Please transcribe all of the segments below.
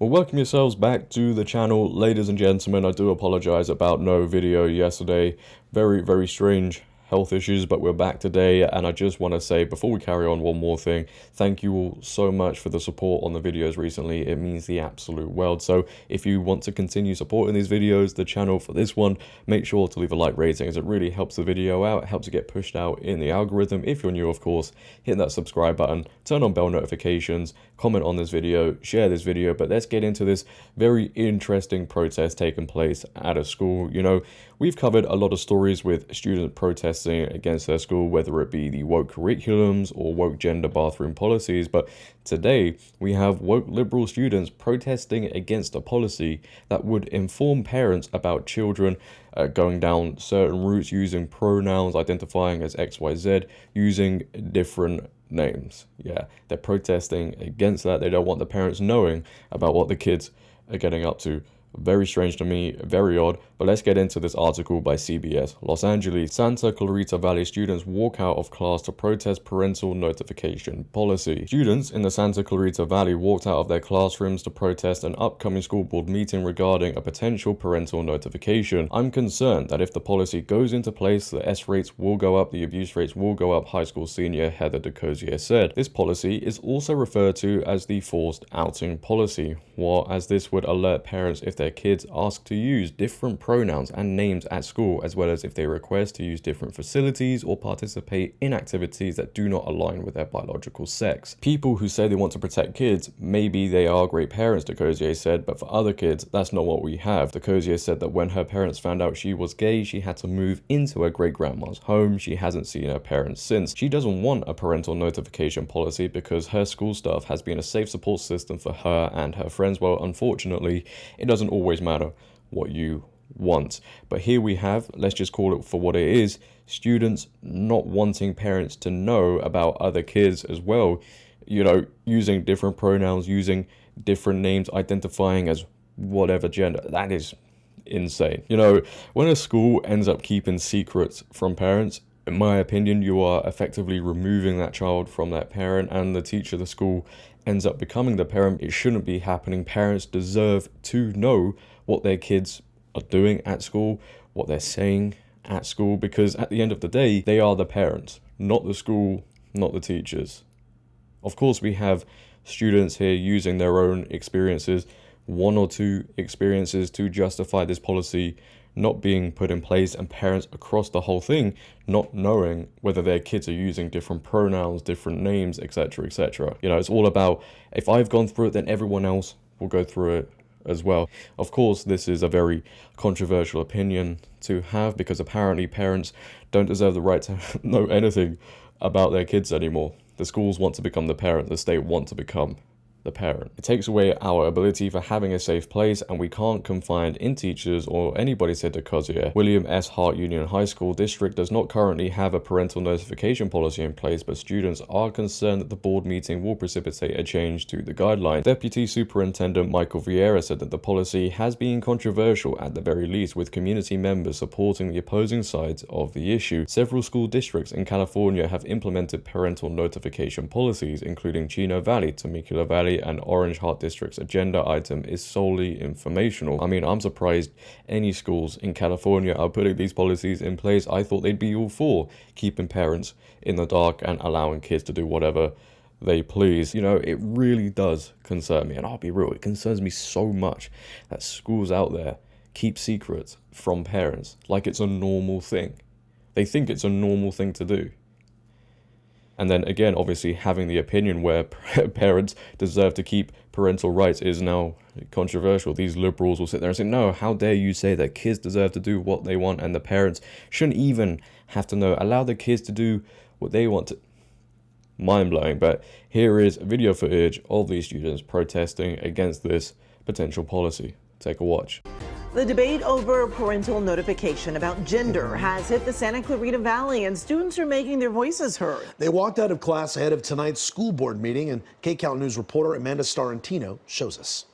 Well, welcome yourselves back to the channel, ladies and gentlemen. I do apologize about no video yesterday. Very strange health issues, but we're back today, and I just want to say before we carry on one more thing. Thank you all so much for the support on the videos recently. It means the absolute world. So if you want to continue supporting these videos, the channel for this one, make sure to leave a like rating as it really helps the video out. It helps it get pushed out in the algorithm. If you're new, of course, hit that subscribe button, turn on bell notifications, comment on this video, share this video. But let's get into this very interesting protest taking place at a school. You know, we've covered a lot of stories with students protesting against their school, whether it be the woke curriculums or woke gender bathroom policies. But today we have woke liberal students protesting against a policy that would inform parents about children going down certain routes, using pronouns, identifying as XYZ, using different names. Yeah, they're protesting against that. They don't want the parents knowing about what the kids are getting up to. Very strange to me, very odd. But let's get into this article by CBS. Los Angeles, Santa Clarita Valley students walk out of class to protest parental notification policy. Students in the Santa Clarita Valley walked out of their classrooms to protest an upcoming school board meeting regarding a potential parental notification. "I'm concerned that if the policy goes into place, the S rates will go up, the abuse rates will go up," high school senior Heather DeCosier said. This policy is also referred to as the forced outing policy, as this would alert parents if their kids ask to use different pronouns and names at school, as well as if they request to use different facilities or participate in activities that do not align with their biological sex. People who say they want to protect kids, maybe they are great parents, DeCosier said, but for other kids, that's not what we have. DeCosier said that when her parents found out she was gay, she had to move into her great-grandma's home. She hasn't seen her parents since. She doesn't want a parental notification policy because her school staff has been a safe support system for her and her friends. Well, unfortunately, it doesn't always matter what you want. But here we have, let's just call it for what it is, students not wanting parents to know about other kids as well. You know, using different pronouns, using different names, identifying as whatever gender. That is insane. You know, when a school ends up keeping secrets from parents, in my opinion, you are effectively removing that child from that parent, and the teacher of the school ends up becoming the parent. It shouldn't be happening. Parents deserve to know what their kids are doing at school, what they're saying at school, because at the end of the day, they are the parents, not the school, not the teachers. Of course, we have students here using their own experiences, one or two experiences, to justify this policy not being put in place, and parents across the whole thing not knowing whether their kids are using different pronouns, different names, etc, etc. You know, it's all about, if I've gone through it, then everyone else will go through it as well. Of course, this is a very controversial opinion to have, because apparently parents don't deserve the right to know anything about their kids anymore. The schools want to become the parent, the state want to become the parent. It takes away our ability for having a safe place, and we can't confide in teachers or anybody, said DeCosier. William S. Hart Union High School District does not currently have a parental notification policy in place, but students are concerned that the board meeting will precipitate a change to the guidelines. Deputy Superintendent Michael Vieira said that the policy has been controversial at the very least, with community members supporting the opposing sides of the issue. Several school districts in California have implemented parental notification policies, including Chino Valley, Temecula Valley, and Orange. Hart District's agenda item is solely informational. I mean, I'm surprised any schools in California are putting these policies in place. I thought they'd be all for keeping parents in the dark and allowing kids to do whatever they please. You know, it really does concern me, and I'll be real, it concerns me so much that schools out there keep secrets from parents like it's a normal thing. They think it's a normal thing to do. And then again, obviously, having the opinion where parents deserve to keep parental rights is now controversial. These liberals will sit there and say, no, how dare you say that kids deserve to do what they want and the parents shouldn't even have to know. Allow the kids to do what they want to. Mind-blowing. But here is video footage of these students protesting against this potential policy. Take a watch. The debate over parental notification about gender has hit the Santa Clarita Valley, and students are making their voices heard. They walked out of class ahead of tonight's school board meeting, and KCAL News reporter Amanda Starantino shows us.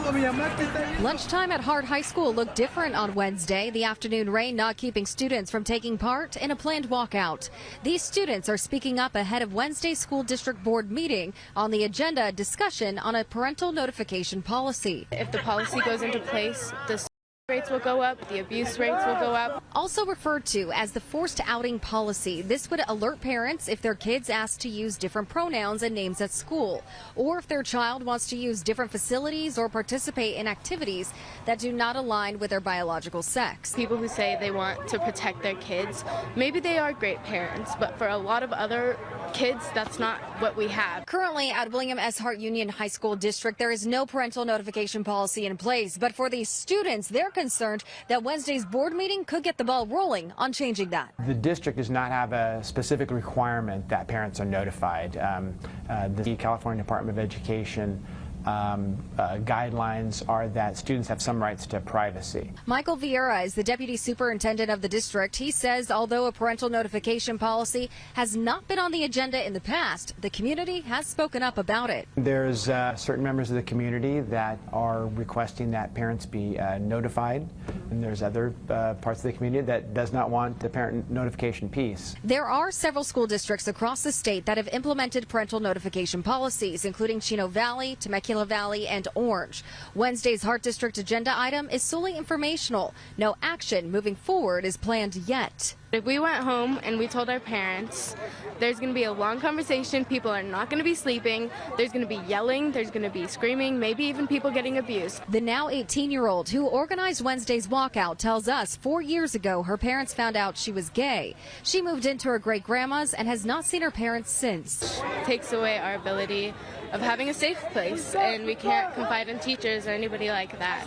Lunchtime at Hart High School looked different on Wednesday. The afternoon rain not keeping students from taking part in a planned walkout. These students are speaking up ahead of Wednesday's school district board meeting. On the agenda, discussion on a parental notification policy. If the policy goes into place, the rates will go up, the abuse rates will go up. Also referred to as the forced outing policy. This would alert parents if their kids ask to use different pronouns and names at school, or if their child wants to use different facilities or participate in activities that do not align with their biological sex. People who say they want to protect their kids, maybe they are great parents, but for a lot of other kids, that's not what we have. Currently at William S. Hart Union High School District, there is no parental notification policy in place, but for these students, they're concerned that Wednesday's board meeting could get the ball rolling on changing that. The district does not have a specific requirement that parents are notified. The California Department of Education guidelines are that students have some rights to privacy. Michael Vieira is the deputy superintendent of the district. He says although a parental notification policy has not been on the agenda in the past, the community has spoken up about it. There's certain members of the community that are requesting that parents be notified, and there's other parts of the community that does not want the parent notification piece. There are several school districts across the state that have implemented parental notification policies, including Chino Valley, Temecula Valley, and Orange. Wednesday's Hart District agenda item is solely informational. No action moving forward is planned yet. If we went home and we told our parents, there's going to be a long conversation, people are not going to be sleeping, there's going to be yelling, there's going to be screaming, maybe even people getting abused. The now 18-year-old who organized Wednesday's walkout tells us 4 years ago her parents found out she was gay. She moved into her great-grandma's and has not seen her parents since. It takes away our ability of having a safe place, and we can't confide in teachers or anybody like that,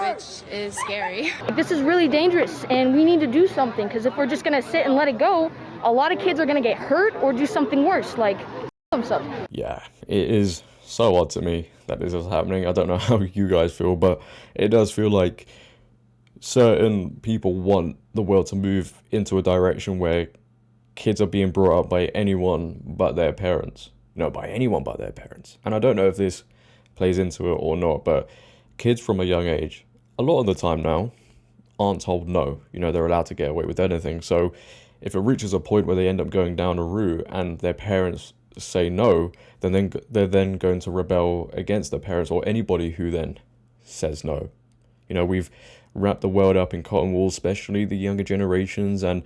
which is scary. This is really dangerous, and we need to do something, because if we're just going to sit and let it go, a lot of kids are going to get hurt or do something worse, like themselves. Yeah, it is so odd to me that this is happening. I don't know how you guys feel, but it does feel like certain people want the world to move into a direction where kids are being brought up by anyone but their parents. No, by anyone but their parents. And I don't know if this plays into it or not, but kids from a young age, a lot of the time now, aren't told no. You know, they're allowed to get away with anything. So if it reaches a point where they end up going down a route and their parents say no, then they're then going to rebel against their parents or anybody who then says no. You know, we've wrapped the world up in cotton wool, especially the younger generations, and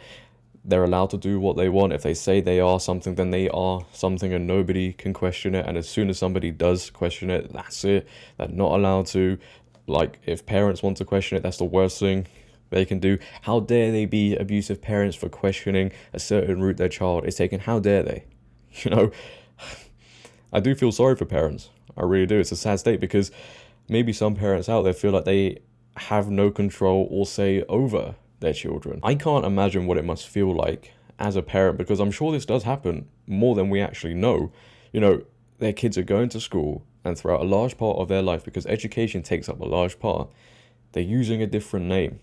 they're allowed to do what they want. If they say they are something, then they are something and nobody can question it. And as soon as somebody does question it, that's it. They're not allowed to. Like, if parents want to question it, that's the worst thing they can do. How dare they be abusive parents for questioning a certain route their child is taking? How dare they? You know, I do feel sorry for parents. I really do. It's a sad state because maybe some parents out there feel like they have no control or say over their children. I can't imagine what it must feel like as a parent, because I'm sure this does happen more than we actually know. You know, their kids are going to school, and throughout a large part of their life, because education takes up a large part, they're using a different name.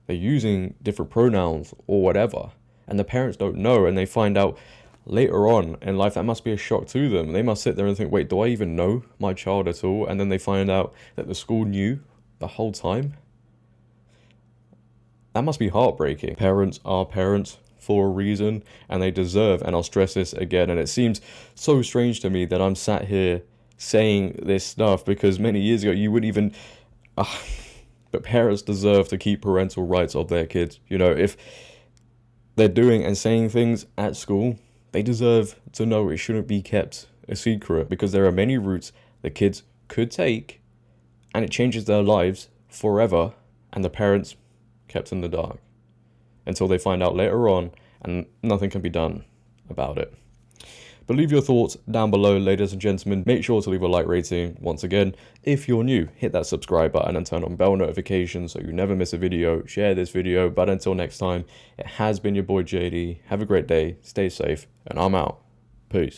They're using different pronouns or whatever, and the parents don't know, and they find out later on in life. That must be a shock to them. They must sit there and think, wait, do I even know my child at all? And then they find out that the school knew the whole time. That must be heartbreaking. Parents are parents for a reason, and they deserve, and I'll stress this again, and it seems so strange to me that I'm sat here saying this stuff, because many years ago you wouldn't even but parents deserve to keep parental rights of their kids. You know, if they're doing and saying things at school, they deserve to know it shouldn't be kept a secret, because there are many routes the kids could take and it changes their lives forever, and the parents kept in the dark until they find out later on, and nothing can be done about it. But leave your thoughts down below, ladies and gentlemen. Make sure to leave a like rating. Once again, if you're new, hit that subscribe button and turn on bell notifications so you never miss a video. Share this video. But until next time, it has been your boy JD. Have a great day, stay safe, and I'm out. Peace.